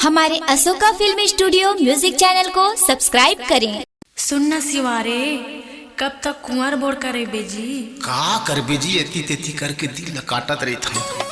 हमारे Ashoka film studio music channel को subscribe करें। सुनना सिवारे कब तक कुंवर बोर करे बेजी का कर बेजी एती तेती करके दिल काटत रही था।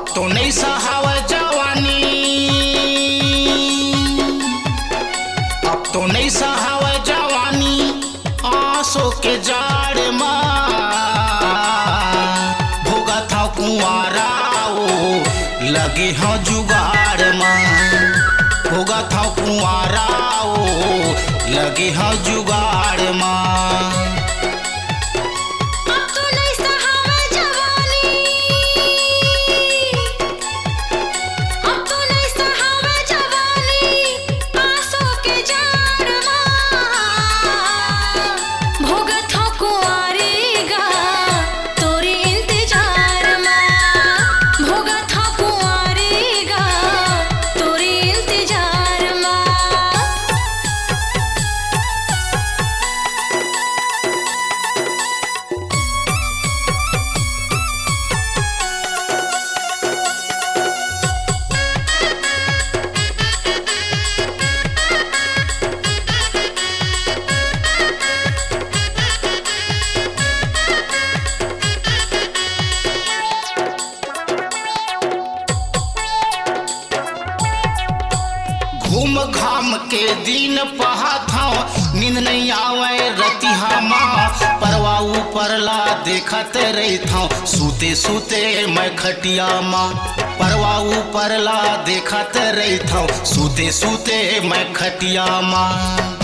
तो नहीं सहावा जवानी, अब तो नहीं सहावा जवानी, आंसू के जाड़ माँ भोगा था कुंवारा ओ लगे हाँ जुगाड़ माँ, भोगा था कुंवारा ओ लगे हाँ जुगाड़ माँ। घूम घाम के दिन पहाथाओ नींद नहीं आवे रतिहा माँ, परवा ऊपर ला देखत रही था सूते सूते मैं खटिया माँ, परवा ऊपर ला देखत रही था सूते सूते मैं खटिया माँ।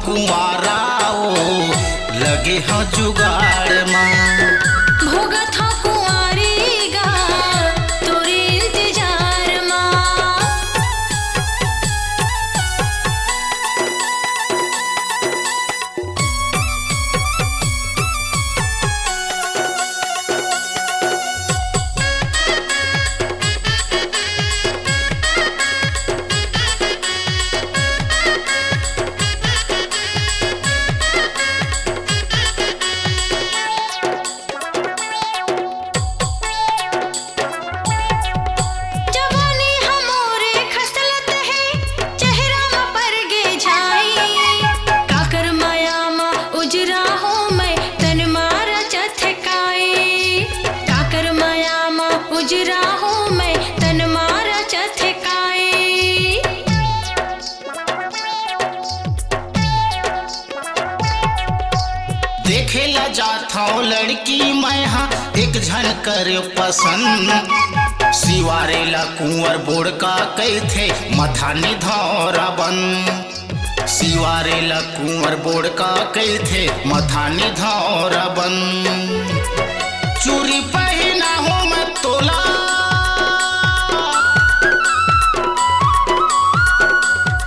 कुंवारा ओ लगे हाँ जुगाड़ माँ, भोगा था कुंवारी गा तोरे इंतजार माँ। देखेला जाता लड़की मैं हाँ एक झन करे पसंद, सिवारेला कुंवर बोड़ का कई थे मथा निधौरा बन, सिवारेला कुंवर बोड़ का कई थे मथा निधौरा बन। चूड़ी पहना हूँ मैं तोला,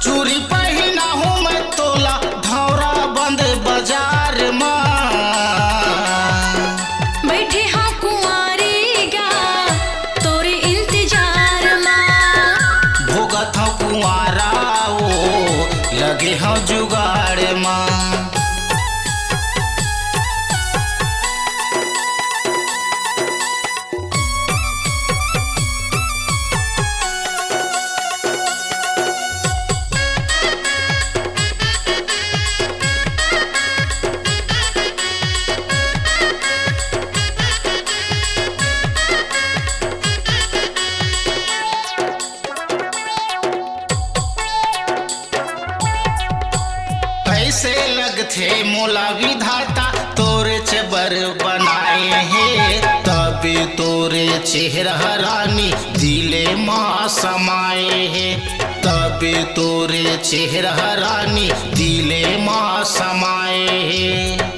चूड़ी पहना हूँ मैं तोला, धौरा बंद बाजार माँ, लगे हाँ जुगाड़ माँ। चेहरा रानी दिले माँ समाए है, तबे तोरे चेहरा रानी दिले माँ समाए है।